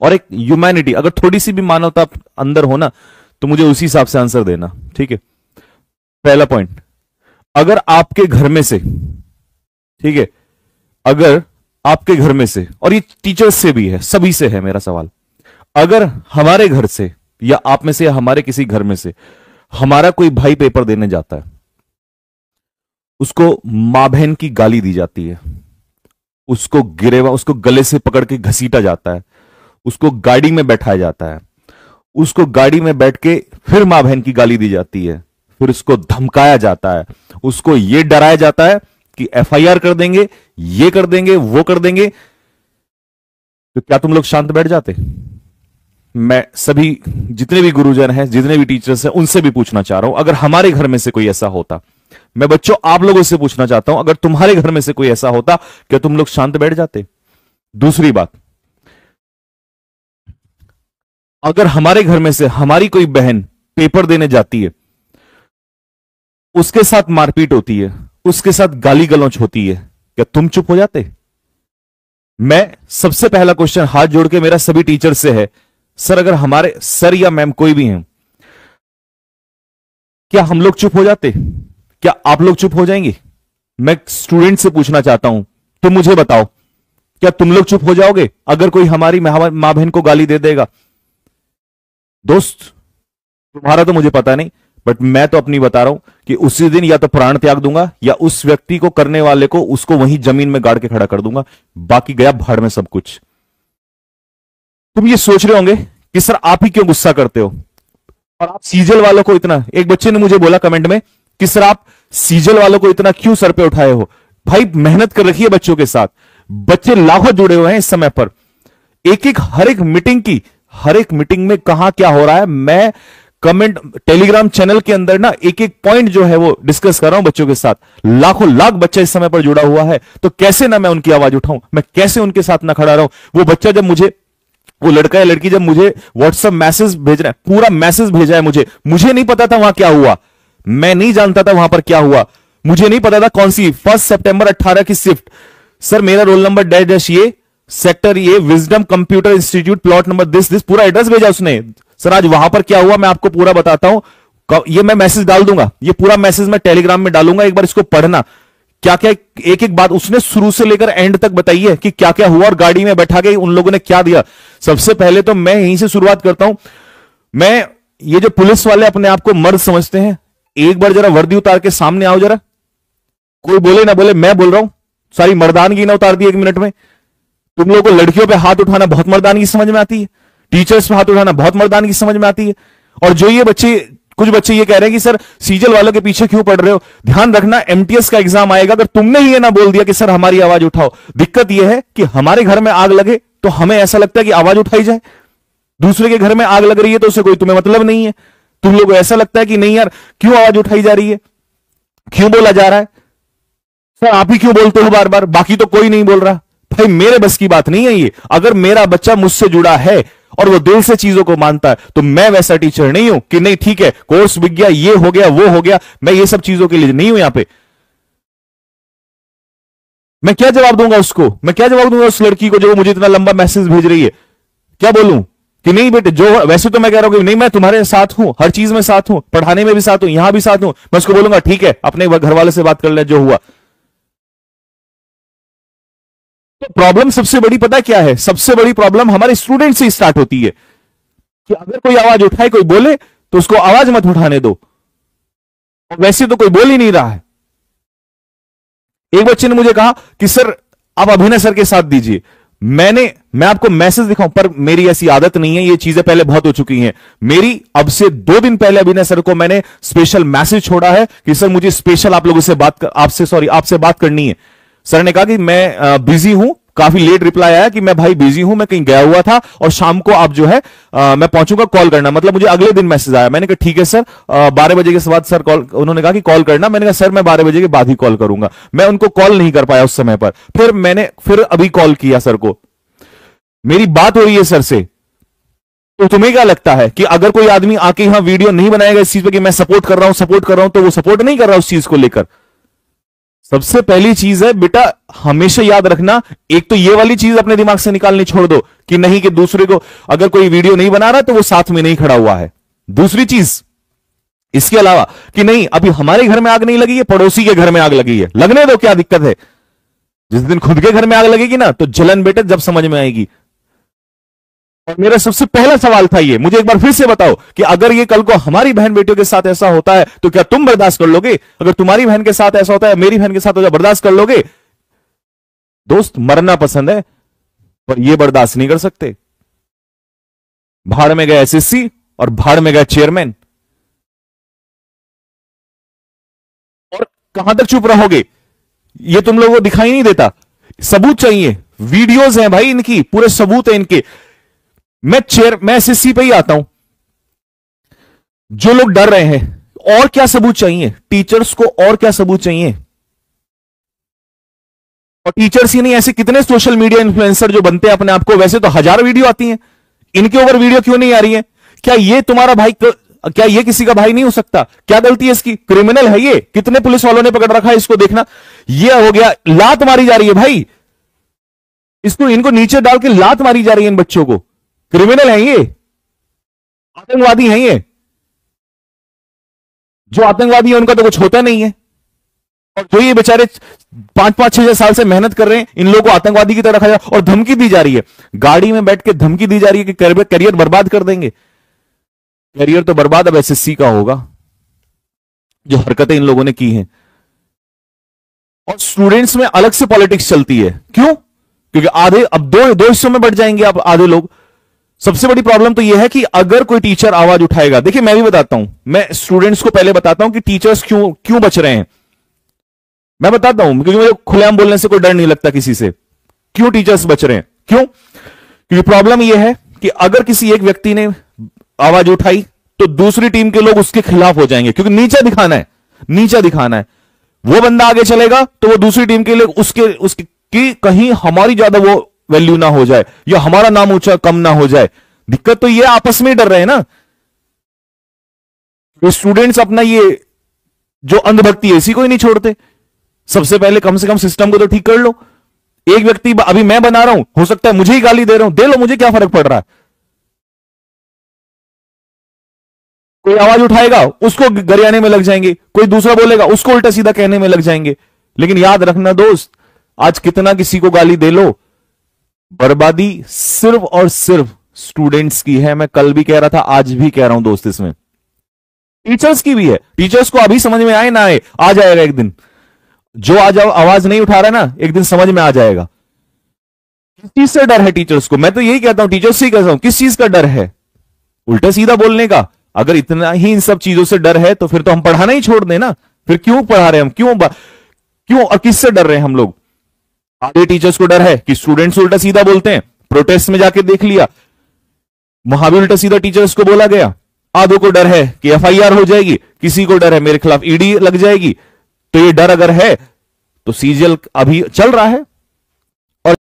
और एक ह्यूमैनिटी, अगर थोड़ी सी भी मानवता अंदर हो ना, तो मुझे उसी हिसाब से आंसर देना, ठीक है। पहला पॉइंट, अगर आपके घर में से, ठीक है, अगर आपके घर में से, और ये टीचर्स से भी है, सभी से है मेरा सवाल, अगर हमारे घर से या आप में से या हमारे किसी घर में से हमारा कोई भाई पेपर देने जाता है, उसको मां बहन की गाली दी जाती है, उसको गिरेवा, उसको गले से पकड़ के घसीटा जाता है, उसको गाड़ी में बैठाया जाता है, उसको गाड़ी में बैठ के फिर मां बहन की गाली दी जाती है, फिर उसको धमकाया जाता है, उसको यह डराया जाता है कि एफआईआर कर देंगे, ये कर देंगे, वो कर देंगे, तो क्या तुम लोग शांत बैठ जाते? मैं सभी जितने भी गुरुजन हैं, जितने भी टीचर्स हैं, उनसे भी पूछना चाह रहा हूं, अगर हमारे घर में से कोई ऐसा होता, मैं बच्चों आप लोगों से पूछना चाहता हूं, अगर तुम्हारे घर में से कोई ऐसा होता, क्या तुम लोग शांत बैठ जाते? दूसरी बात, अगर हमारे घर में से हमारी कोई बहन पेपर देने जाती है, उसके साथ मारपीट होती है, उसके साथ गाली गलौच होती है, क्या तुम चुप हो जाते? मैं सबसे पहला क्वेश्चन हाथ जोड़ के मेरा सभी टीचर से है, सर अगर हमारे सर या मैम कोई भी हैं, क्या हम लोग चुप हो जाते? क्या आप लोग चुप हो जाएंगे? मैं स्टूडेंट से पूछना चाहता हूं, तुम मुझे बताओ, क्या तुम लोग चुप हो जाओगे अगर कोई हमारी मां बहन को गाली दे देगा? दोस्त, तुम्हारा तो मुझे पता नहीं, बट मैं तो अपनी बता रहा हूं कि उसी दिन या तो प्राण त्याग दूंगा, या उस व्यक्ति को करने वाले को उसको वहीं जमीन में गाड़ के खड़ा कर दूंगा, बाकी गया भाड़ में सब कुछ। तुम ये सोच रहे होंगे कि सर आप ही क्यों गुस्सा करते हो, और आप सीजल वालों को इतना, एक बच्चे ने मुझे बोला कमेंट में कि सर आप सीजल वालों को इतना क्यों सर पे उठाए हो? भाई मेहनत कर रखी है बच्चों के साथ, बच्चे लाखों जुड़े हुए हैं इस समय पर, एक एक हर एक मीटिंग की, हर एक मीटिंग में कहां क्या हो रहा है, मैं कमेंट टेलीग्राम चैनल के अंदर ना एक एक पॉइंट जो है वो डिस्कस कर रहा हूं बच्चों के साथ, लाखों लाख बच्चा इस समय पर जुड़ा हुआ है, तो कैसे ना मैं उनकी आवाज उठाऊं, मैं कैसे उनके साथ ना खड़ा रहूं? वो बच्चा जब मुझे, वो लड़का या लड़की जब मुझे व्हाट्सएप मैसेज भेज रहा है, पूरा मैसेज भेजा है मुझे नहीं पता था वहां क्या हुआ, मैं नहीं जानता था वहां पर क्या हुआ, मुझे नहीं पता था कौन सी 1 सितंबर 18 की शिफ्ट, सर मेरा रोल नंबर डैश डैश ये, सेक्टर ये, wisdom computer institute, plot number this, पूरा एड्रेस भेजा उसने। सर आज वहां पर क्या हुआ मैं आपको पूरा बताता हूं, ये मैं मैसेज डाल दूंगा, ये पूरा मैसेज मैं टेलीग्राम में डालूंगा, एक बार इसको पढ़ना, क्या क्या एक एक बात उसने शुरू से लेकर एंड तक बताई है कि क्या क्या हुआ, और गाड़ी में बैठा के उन लोगों ने क्या दिया। सबसे पहले तो मैं यहीं से शुरुआत करता हूं, मैं ये जो पुलिस वाले अपने आप को मर्द समझते हैं, एक बार जरा वर्दी उतार के सामने आओ जरा, कोई बोले ना बोले, मैं बोल रहा हूं, सारी मर्दानगी ना उतार दी 1 मिनट में। तुम लोगों को लड़कियों पे हाथ उठाना बहुत मर्दानगी समझ में आती है, टीचर्स पे हाथ उठाना बहुत मर्दानगी समझ में आती है, और जो ये बच्चे, कुछ बच्चे ये कह रहे हैं कि सर सीजल वालों के पीछे क्यों पड़ रहे हो, ध्यान रखना एमटीएस का एग्जाम आएगा, अगर तुमने ही ये ना बोल दिया कि सर हमारी आवाज उठाओ, दिक्कत यह है कि हमारे घर में आग लगे तो हमें ऐसा लगता है कि आवाज उठाई जाए, दूसरे के घर में आग लग रही है तो उससे कोई तुम्हें मतलब नहीं है, तुम लोगों को ऐसा लगता है कि नहीं यार क्यों आवाज उठाई जा रही है, क्यों बोला जा रहा है, सर आप ही क्यों बोलते हो बार बार, बाकी तो कोई नहीं बोल रहा। भाई मेरे बस की बात नहीं है ये, अगर मेरा बच्चा मुझसे जुड़ा है और वो दिल से चीजों को मानता है, तो मैं वैसा टीचर नहीं हूं कि नहीं ठीक है कोर्स बिक गया, ये हो गया वो हो गया, मैं ये सब चीजों के लिए नहीं हूं यहां पे। मैं क्या जवाब दूंगा उसको, मैं क्या जवाब दूंगा उस लड़की को जो मुझे इतना लंबा मैसेज भेज रही है, क्या बोलूं कि नहीं बेटे जो, वैसे तो मैं कह रहा हूं कि नहीं मैं तुम्हारे साथ हूं, हर चीज में साथ हूं, पढ़ाने में भी साथ हूं, यहां भी साथ हूं, मैं उसको बोलूंगा ठीक है अपने घर वाले से बात कर ले जो हुआ। तो प्रॉब्लम सबसे बड़ी पता क्या है, सबसे बड़ी प्रॉब्लम हमारे स्टूडेंट से स्टार्ट होती है कि अगर कोई आवाज उठाए, कोई बोले तो उसको आवाज मत उठाने दो, और वैसे तो कोई बोल ही नहीं रहा है। एक बच्चे ने मुझे कहा कि सर आप अभिनय सर के साथ दीजिए, मैं आपको मैसेज दिखाऊं, पर मेरी ऐसी आदत नहीं है, ये चीजें पहले बहुत हो चुकी हैं मेरी। अब से 2 दिन पहले अभिनय सर को मैंने स्पेशल मैसेज छोड़ा है कि सर मुझे स्पेशल आप लोगों से आपसे बात करनी है। सर ने कहा कि मैं बिजी हूं, काफी लेट रिप्लाई आया कि मैं भाई बिजी हूं, मैं कहीं गया हुआ था और शाम को आप जो है मैं पहुंचूंगा, कॉल करना, मतलब मुझे अगले दिन मैसेज आया। मैंने कहा ठीक है सर 12 बजे के बाद सर कॉल, उन्होंने कहा कि कॉल करना, मैंने कहा सर मैं 12 बजे के बाद ही कॉल करूंगा। मैं उनको कॉल नहीं कर पाया उस समय पर, फिर मैंने अभी कॉल किया सर को, मेरी बात हो रही है सर से। तो तुम्हें क्या लगता है कि अगर कोई आदमी आके यहां वीडियो नहीं बनाएगा इस चीज पे कि मैं सपोर्ट कर रहा हूं तो वो सपोर्ट नहीं कर रहा उस चीज को लेकर? सबसे पहली चीज है बेटा, हमेशा याद रखना, एक तो ये वाली चीज अपने दिमाग से निकालनी छोड़ दो कि नहीं, कि दूसरे को अगर कोई वीडियो नहीं बना रहा तो वो साथ में नहीं खड़ा हुआ है। दूसरी चीज इसके अलावा कि नहीं अभी हमारे घर में आग नहीं लगी है, पड़ोसी के घर में आग लगी है, लगने दो, क्या दिक्कत है। जिस दिन खुद के घर में आग लगेगी ना तो जलन बेटे जब समझ में आएगी। और मेरा सबसे पहला सवाल था ये, मुझे एक बार फिर से बताओ कि अगर ये कल को हमारी बहन बेटियों के साथ ऐसा होता है तो क्या तुम बर्दाश्त कर लोगे? अगर तुम्हारी बहन के साथ ऐसा होता है, मेरी बहन के साथ होता है, बर्दाश्त कर लोगे? दोस्त, मरना पसंद है पर ये बर्दाश्त नहीं कर सकते। भाड़ में गए एसएससी और भाड़ में गए चेयरमैन। और कहां तक चुप रहोगे? ये तुम लोगों को दिखाई नहीं देता। सबूत चाहिए, वीडियोज हैं भाई इनकी, पूरे सबूत है इनके। मैं एसएससी पे ही आता हूं। जो लोग डर रहे हैं, और क्या सबूत चाहिए टीचर्स को? और क्या सबूत चाहिए? और टीचर्स ही नहीं, ऐसे कितने सोशल मीडिया इन्फ्लुएंसर जो बनते हैं अपने आप को, वैसे तो 1000 वीडियो आती हैं, इनके ऊपर वीडियो क्यों नहीं आ रही है? क्या ये तुम्हारा भाई, क्या ये किसी का भाई नहीं हो सकता? क्या गलती है इसकी? क्रिमिनल है ये, कितने पुलिस वालों ने पकड़ रखा है इसको, देखना। ये हो गया, लात मारी जा रही है भाई इसको, इनको नीचे डाल के लात मारी जा रही है इन बच्चों को। क्रिमिनल है ये, आतंकवादी हैं ये। जो आतंकवादी है उनका तो कुछ होता नहीं है, और जो ये बेचारे 5-5, 6 साल से मेहनत कर रहे हैं, इन लोगों को आतंकवादी की तरह रखा जाए। और धमकी दी जा रही है, गाड़ी में बैठ के धमकी दी जा रही है कि करियर बर्बाद कर देंगे। करियर तो बर्बाद अब एसएससी का होगा, जो हरकतें इन लोगों ने की हैं। और स्टूडेंट्स में अलग से पॉलिटिक्स चलती है। क्यों? क्योंकि आधे अब दो हिस्सों में बढ़ जाएंगे आप, आधे लोग। सबसे बड़ी प्रॉब्लम तो यह है कि अगर कोई टीचर आवाज उठाएगा, देखिए मैं भी बताता हूं, मैं स्टूडेंट्स को पहले बताता हूं कि टीचर्स क्यों बच रहे हैं। मैं बताता हूं क्योंकि मुझे खुलेआम बोलने से कोई डर नहीं लगता किसी से। क्यों टीचर्स बच रहे हैं? क्यों? क्योंकि प्रॉब्लम यह है कि अगर किसी एक व्यक्ति ने आवाज उठाई तो दूसरी टीम के लोग उसके खिलाफ हो जाएंगे, क्योंकि नीचा दिखाना है। वो बंदा आगे चलेगा तो वो दूसरी टीम के लिए उसके कि कहीं हमारी ज्यादा वो वैल्यू ना हो जाए या हमारा नाम ऊंचा कम ना हो जाए। दिक्कत तो ये आपस में डर रहे हैं ना। तो स्टूडेंट्स अपना ये जो अंधभक्ति है इसी को ही नहीं छोड़ते। सबसे पहले कम से कम सिस्टम को तो ठीक कर लो। एक व्यक्ति, अभी मैं बना रहा हूं, हो सकता है मुझे ही गाली दे रहा हूं, दे लो, मुझे क्या फर्क पड़ रहा है। कोई आवाज उठाएगा उसको गरियाने में लग जाएंगे, कोई दूसरा बोलेगा उसको उल्टा सीधा कहने में लग जाएंगे। लेकिन याद रखना दोस्त, आज कितना किसी को गाली दे लो, बर्बादी सिर्फ और सिर्फ स्टूडेंट्स की है। मैं कल भी कह रहा था, आज भी कह रहा हूं दोस्त, इसमें टीचर्स की भी है। टीचर्स को अभी समझ में आए ना आए, आ जाएगा एक दिन। जो आज आवाज नहीं उठा रहा ना, एक दिन समझ में आ जाएगा। किस चीज से डर है टीचर्स को? मैं तो यही कहता हूं, टीचर्स से ही कहता हूं, किस चीज का डर है? उल्टा सीधा बोलने का। अगर इतना ही इन सब चीजों से डर है तो फिर तो हम पढ़ाना ही छोड़ दें ना। फिर क्यों पढ़ा रहे हैं हम? क्यों और किससे डर रहे हैं हम लोग? आधे टीचर्स को डर है कि स्टूडेंट्स उल्टा सीधा बोलते हैं, प्रोटेस्ट में जाके देख लिया, वहां भी उल्टा सीधा टीचर्स को बोला गया। आधों को डर है कि एफआईआर हो जाएगी, किसी को डर है मेरे खिलाफ ईडी लग जाएगी। तो ये डर अगर है तो सीजीएल अभी चल रहा है,